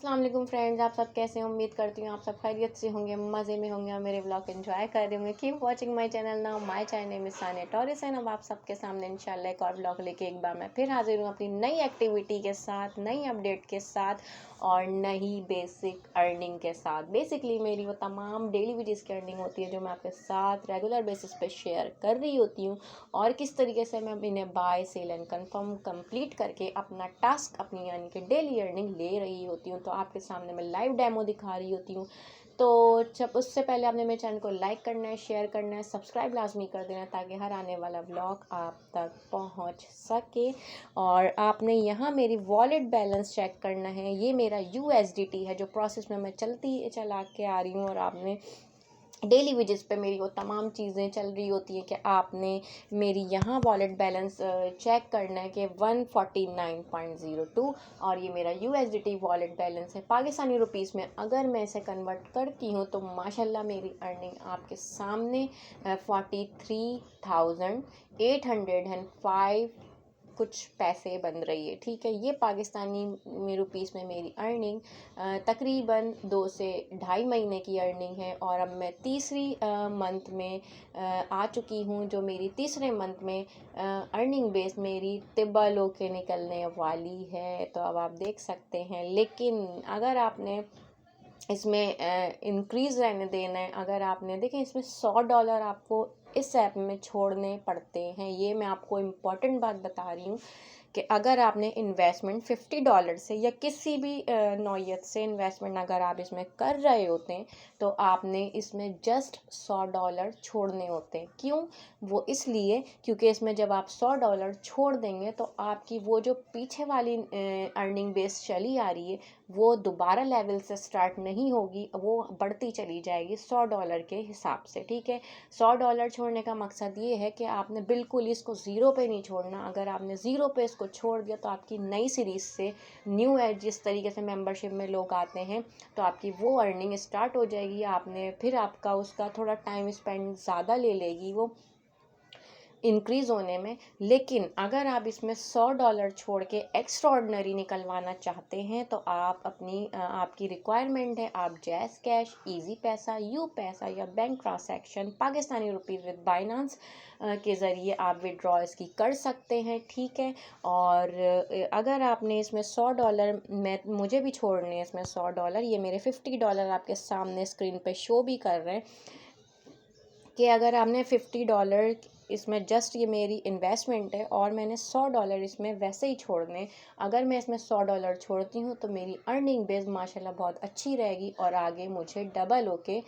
अस्सलाम वालेकुम फ्रेंड्स, आप सब कैसे हैं? उम्मीद करती हूँ आप सब खैरियत से होंगे, मज़े में होंगे और मेरे व्लॉग एंजॉय कर रहे होंगे। Keep watching my channel now. My channel name is Sania Taurus and अब आप सबके सामने इंशाल्लाह एक और व्लॉग लेके एक बार मैं फिर हाजिर हूँ अपनी नई एक्टिविटी के साथ, नई अपडेट के साथ और नई बेसिक अर्निंग के साथ। बेसिकली मेरी वो तमाम डेली वेजेस की अर्निंग होती है जो मैं आपके साथ रेगुलर बेसिस पे शेयर कर रही होती हूँ और किस तरीके से मैं इन्हें buy sell and confirm complete करके अपना टास्क अपनी यानी कि डेली अर्निंग ले रही होती हूँ। तो आपके सामने मैं लाइव डेमो दिखा रही होती हूँ। तो जब उससे पहले आपने मेरे चैनल को लाइक करना है, शेयर करना है, सब्सक्राइब लाजमी कर देना ताकि हर आने वाला व्लॉग आप तक पहुंच सके। और आपने यहाँ मेरी वॉलेट बैलेंस चेक करना है। ये मेरा USDT है जो प्रोसेस में मैं चला के आ रही हूँ और आपने डेली वेजेस पे मेरी वो तमाम चीज़ें चल रही होती हैं कि आपने मेरी यहाँ वॉलेट बैलेंस चेक करना है कि 149.02 और ये मेरा USDT वॉलेट बैलेंस है। पाकिस्तानी रुपीस में अगर मैं इसे कन्वर्ट करती हूँ तो माशाल्लाह मेरी अर्निंग आपके सामने 43,805 कुछ पैसे बन रही है। ठीक है, ये पाकिस्तानी रुपीस में मेरी अर्निंग तकरीबन 2 से ढाई महीने की अर्निंग है और अब मैं तीसरी मंथ में आ चुकी हूँ जो मेरी तीसरे मंथ में अर्निंग बेस मेरी तिब्बा लो के निकलने वाली है। तो अब आप देख सकते हैं, लेकिन अगर आपने इसमें इंक्रीज़ रहने देना है, अगर आपने देखें इसमें $100 आपको इस ऐप में छोड़ने पड़ते हैं। ये मैं आपको इम्पॉर्टेंट बात बता रही हूँ कि अगर आपने इन्वेस्टमेंट $50 से या किसी भी नौयत से इन्वेस्टमेंट अगर आप इसमें कर रहे होते हैं तो आपने इसमें जस्ट $100 छोड़ने होते हैं। क्यों? वो इसलिए क्योंकि इसमें जब आप $100 छोड़ देंगे तो आपकी वो जो पीछे वाली अर्निंग बेस चली आ रही है वो दोबारा लेवल से स्टार्ट नहीं होगी, वो बढ़ती चली जाएगी $100 के हिसाब से। ठीक है, $100 छोड़ने का मकसद ये है कि आपने बिल्कुल इसको ज़ीरो पे नहीं छोड़ना। अगर आपने ज़ीरो पे इसको छोड़ दिया तो आपकी नई सीरीज़ से न्यू है जिस तरीके से मेंबरशिप में लोग आते हैं तो आपकी वो अर्निंग स्टार्ट हो जाएगी। आपने फिर आपका उसका थोड़ा टाइम स्पेंड ज़्यादा ले लेगी वो इंक्रीज़ होने में। लेकिन अगर आप इसमें $100 छोड़ के एक्स्ट्रा ऑर्डिनरी निकलवाना चाहते हैं तो आप आपकी रिक्वायरमेंट है, आप जैज़ कैश, इजी पैसा, यू पैसा या bank transaction Pakistani rupees with Binance के ज़रिए आप विड्रॉ इसकी कर सकते हैं। ठीक है, और अगर आपने इसमें $100 मुझे भी छोड़ने हैं इसमें $100, ये मेरे $50 आपके सामने स्क्रीन पे शो भी कर रहे हैं कि अगर आपने $50 इसमें जस्ट ये मेरी इन्वेस्टमेंट है और मैंने $100 इसमें वैसे ही छोड़ने। अगर मैं इसमें $100 छोड़ती हूँ तो मेरी अर्निंग बेस माशाल्लाह बहुत अच्छी रहेगी और आगे मुझे डबल होके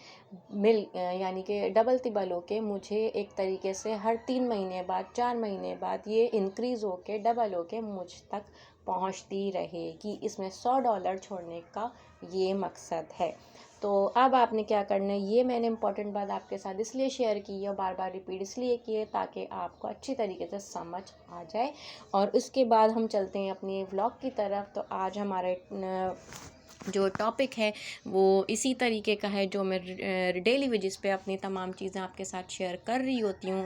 यानी कि डबल तिबल होके मुझे एक तरीके से हर 3 महीने बाद 4 महीने बाद ये इंक्रीज़ होके डबल होके मुझ तक पहुँचती रहेगी। इसमें $100 छोड़ने का ये मकसद है। तो अब आपने क्या करना है, ये मैंने इंपॉर्टेंट बात आपके साथ इसलिए शेयर की है और बार बार रिपीट इसलिए की है ताकि आपको अच्छी तरीके से समझ आ जाए। और उसके बाद हम चलते हैं अपनी व्लॉग की तरफ। तो आज हमारे जो टॉपिक है वो इसी तरीके का है जो मैं डेली वेजेस पे अपनी तमाम चीज़ें आपके साथ शेयर कर रही होती हूँ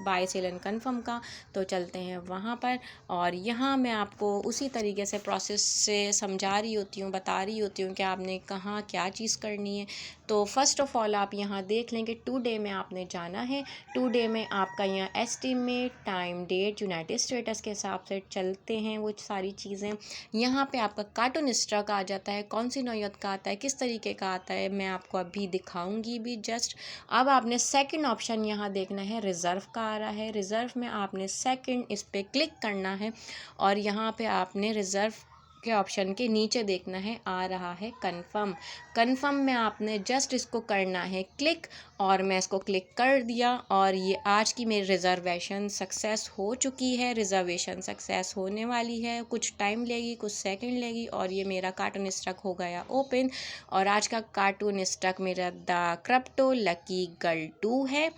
बाय सेल एंड कन्फर्म का। तो चलते हैं वहाँ पर और यहाँ मैं आपको उसी तरीके से प्रोसेस से समझा रही होती हूँ, बता रही होती हूँ कि आपने कहाँ क्या चीज़ करनी है। तो फ़र्स्ट ऑफ़ ऑल आप यहाँ देख लें कि 2 डे में आपने जाना है। 2 डे में आपका यहाँ estimate time date United States के हिसाब से चलते हैं वो सारी चीज़ें। यहाँ पे आपका कार्टून स्ट्रक आ जाता है, कौन सी नौयत का आता है, किस तरीके का आता है, मैं आपको अभी दिखाऊंगी भी जस्ट। अब आपने सेकंड ऑप्शन यहाँ देखना है, रिज़र्व का आ रहा है। रिज़र्व में आपने सेकंड इस पर क्लिक करना है और यहाँ पे आपने रिज़र्व के ऑप्शन के नीचे देखना है आ रहा है कन्फर्म। कन्फर्म में आपने जस्ट इसको करना है क्लिक और मैं इसको क्लिक कर दिया और ये आज की मेरी रिज़र्वेशन सक्सेस हो चुकी है। रिज़र्वेशन सक्सेस होने वाली है, कुछ टाइम लेगी, कुछ सेकंड लेगी और ये मेरा कार्टून स्टक हो गया ओपन। और आज का कार्टून स्टक मेरा द क्रिप्टो लकी गर्ल 2 है।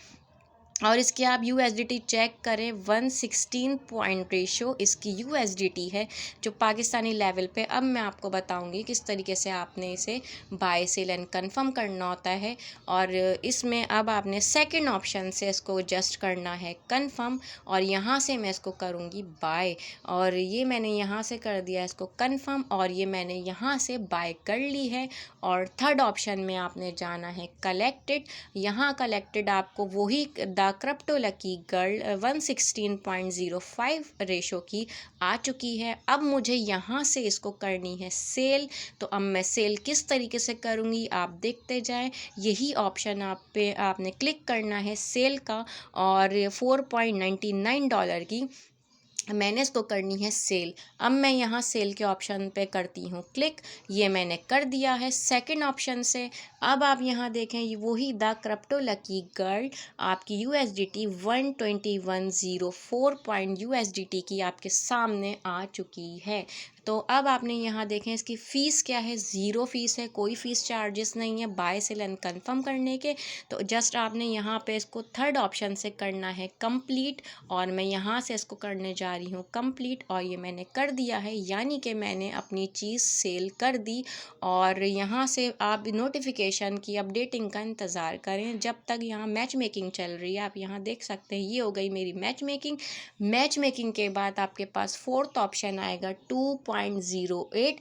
और इसके आप USDT चेक करें, 116 पॉइंट रेशो इसकी USDT है जो पाकिस्तानी लेवल पे। अब मैं आपको बताऊंगी किस तरीके से आपने इसे बाय सेल एंड कंफर्म करना होता है। और इसमें अब आपने सेकंड ऑप्शन से इसको एडजस्ट करना है कंफर्म, और यहाँ से मैं इसको करूँगी बाय, और ये मैंने यहाँ से कर दिया इसको कंफर्म, और ये मैंने यहाँ से बाय कर ली है। और थर्ड ऑप्शन में आपने जाना है कलेक्टेड। यहाँ कलेक्टेड आपको वही क्रिप्टो लकी गर्ल 116.05 रेशो की आ चुकी है। अब मुझे यहाँ से इसको करनी है सेल। तो अब मैं सेल किस तरीके से करूँगी आप देखते जाएं। यही ऑप्शन आपने क्लिक करना है सेल का, और $4.99 की मैंने इसको करनी है सेल। अब मैं यहाँ सेल के ऑप्शन पे करती हूँ क्लिक, ये मैंने कर दिया है सेकंड ऑप्शन से। अब आप यहाँ देखें, ये वही द क्रिप्टो लकी गर्ल आपकी USDT 12104 पॉइंट USDT की आपके सामने आ चुकी है। तो अब आपने यहाँ देखें इसकी फ़ीस क्या है, ज़ीरो फ़ीस है, कोई फ़ीस चार्जेस नहीं है बाय सेल एंड कंफर्म करने के। तो जस्ट आपने यहाँ पे इसको थर्ड ऑप्शन से करना है कंप्लीट, और मैं यहाँ से इसको करने जा रही हूँ कंप्लीट, और ये मैंने कर दिया है, यानी कि मैंने अपनी चीज़ सेल कर दी। और यहाँ से आप नोटिफिकेशन की अपडेटिंग का इंतज़ार करें जब तक यहाँ मैच मेकिंग चल रही है। आप यहाँ देख सकते हैं ये हो गई मेरी मैच मेकिंग। मैच मेकिंग के बाद आपके पास फोर्थ ऑप्शन आएगा 2.08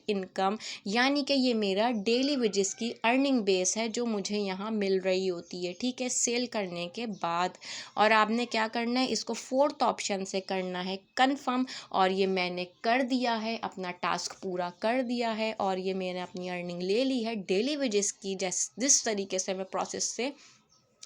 इनकम, यानी कि ये मेरा डेली वेजेस की अर्निंग बेस है जो मुझे यहाँ मिल रही होती है, ठीक है, सेल करने के बाद। और आपने क्या करना है, इसको फोर्थ ऑप्शन से करना है कंफर्म, और ये मैंने कर दिया है, अपना टास्क पूरा कर दिया है, और ये मैंने अपनी अर्निंग ले ली है डेली वेजेस की, जिस तरीके से मैं प्रोसेस से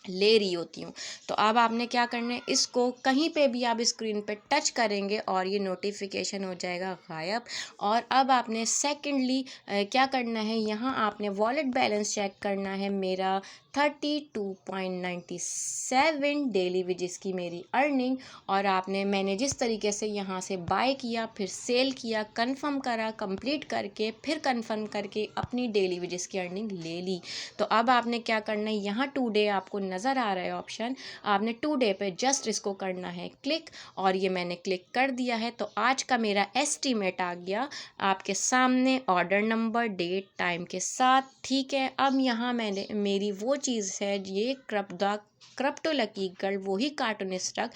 ले रही होती हूँ। तो अब आपने क्या करना है, इसको कहीं पे भी आप स्क्रीन पे टच करेंगे और ये नोटिफिकेशन हो जाएगा गायब। और अब आपने सेकेंडली क्या करना है, यहाँ आपने वॉलेट बैलेंस चेक करना है। मेरा 32.97 डेली वेजेस की मेरी अर्निंग, और मैंने जिस तरीके से यहाँ से बाय किया, फिर सेल किया, कंफर्म करा, कंप्लीट करके फिर कंफर्म करके अपनी डेली वेजेस की अर्निंग ले ली। तो अब आपने क्या करना है, यहाँ टुडे आपको नज़र आ रहा है ऑप्शन, आपने टुडे पे जस्ट इसको करना है क्लिक, और ये मैंने क्लिक कर दिया है। तो आज का मेरा एस्टीमेट आ गया आपके सामने, ऑर्डर नंबर, डेट, टाइम के साथ, ठीक है। अब यहाँ मैंने मेरी वो चीज़ है, ये क्रिप्टो लकी गर्ल वही कार्टून स्टक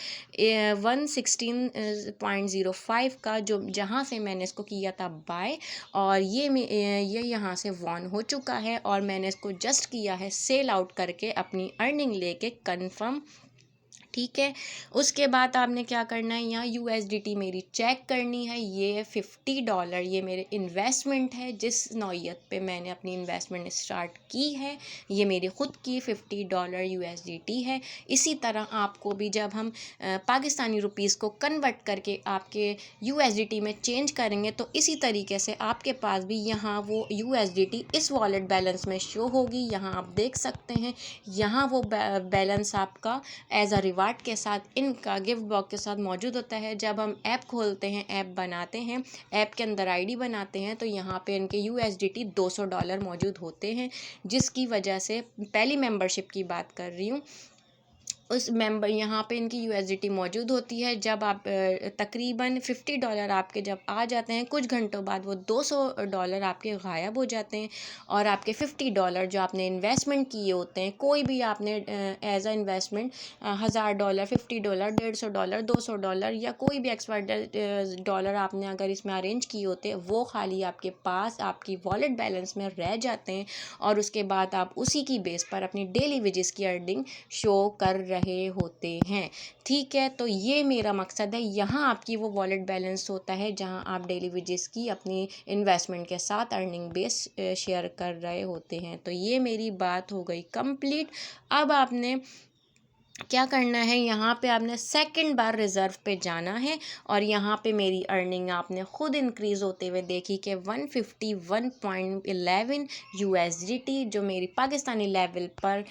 116.05 का, जो जहाँ से मैंने इसको किया था बाय, और ये यहाँ से वॉन हो चुका है, और मैंने इसको जस्ट किया है सेल आउट करके अपनी अर्निंग लेके कंफर्म, ठीक है। उसके बाद आपने क्या करना है, यहाँ USDT मेरी चेक करनी है। ये $50 ये मेरे इन्वेस्टमेंट है, जिस नौयत पे मैंने अपनी इन्वेस्टमेंट स्टार्ट की है, ये मेरी ख़ुद की $50 USDT है। इसी तरह आपको भी जब हम पाकिस्तानी रुपीस को कन्वर्ट करके आपके USDT में चेंज करेंगे, तो इसी तरीके से आपके पास भी यहाँ वो USDT इस वॉलेट बैलेंस में शो होगी। यहाँ आप देख सकते हैं, यहाँ वो बैलेंस आपका एज अ रिवार्ड के साथ, इनका गिफ्ट बॉक्स के साथ मौजूद होता है। जब हम ऐप खोलते हैं, ऐप बनाते हैं, ऐप के अंदर ID बनाते हैं, तो यहाँ पे इनके USDT $200 मौजूद होते हैं, जिसकी वजह से पहली मेंबरशिप की बात कर रही हूँ, उस मेंबर यहाँ पे इनकी USDT मौजूद होती है। जब आप तकरीबन $50 आपके जब आ जाते हैं, कुछ घंटों बाद वो $200 आपके गायब हो जाते हैं, और आपके $50 जो आपने इन्वेस्टमेंट किए होते हैं, कोई भी आपने एज अ इन्वेस्टमेंट $1000, $50, $150, $200 या कोई भी एक्सपायर डॉलर आपने अगर इसमें अरेंज किए होते हैं, वो खाली आपके पास आपकी वॉलेट बैलेंस में रह जाते हैं, और उसके बाद आप उसी की बेस पर अपनी डेली वेजेस की अर्निंग शो कर रहे होते हैं, ठीक है। तो ये मेरा मकसद है, यहाँ आपकी वो वॉलेट बैलेंस होता है जहाँ आप डेली वेजेस की अपनी इन्वेस्टमेंट के साथ अर्निंग बेस शेयर कर रहे होते हैं। तो ये मेरी बात हो गई कंप्लीट। अब आपने क्या करना है, यहाँ पे आपने सेकंड बार रिज़र्व पे जाना है, और यहाँ पे मेरी अर्निंग आपने ख़ुद इंक्रीज़ होते हुए देखी कि 151.11 USDT, जो मेरी पाकिस्तानी लेवल पर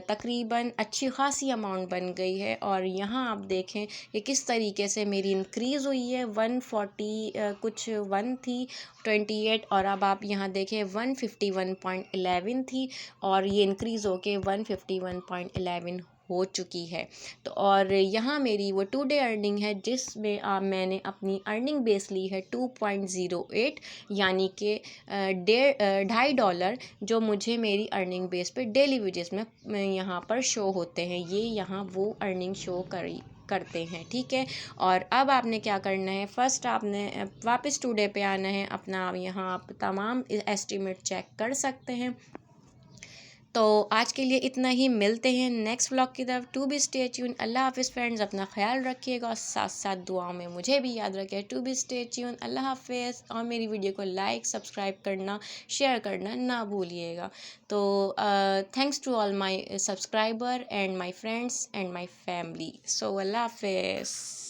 तकरीबन अच्छी खासी अमाउंट बन गई है। और यहाँ आप देखें कि किस तरीके से मेरी इंक्रीज़ हुई है, 140 कुछ 1 थी 28, और अब आप यहाँ देखें 151.11 थी, और ये इंक्रीज़ होके 151.11 हो चुकी है। तो और यहाँ मेरी वो 2 डे अर्निंग है जिसमें मैंने अपनी अर्निंग बेस ली है 2.08, यानी कि $2.5 जो मुझे मेरी अर्निंग बेस पे डेली वेजेस में यहाँ पर शो होते हैं। ये यहाँ वो अर्निंग शो करते हैं, ठीक है। और अब आपने क्या करना है, फर्स्ट आपने वापस टुडे पे आना है, अपना यहाँ आप तमाम एस्टीमेट चेक कर सकते हैं। तो आज के लिए इतना ही, मिलते हैं नेक्स्ट व्लॉग की तरफ। To be stay tune. अल्लाह हाफिज़ फ्रेंड्स, अपना ख्याल रखिएगा और साथ साथ दुआओं में मुझे भी याद रखिए। To be stay tune. अल्लाह हाफिज़। और मेरी वीडियो को लाइक सब्सक्राइब करना, शेयर करना ना भूलिएगा। तो thanks to all my subscriber and my friends and my family. So अल्लाह हाफिज़।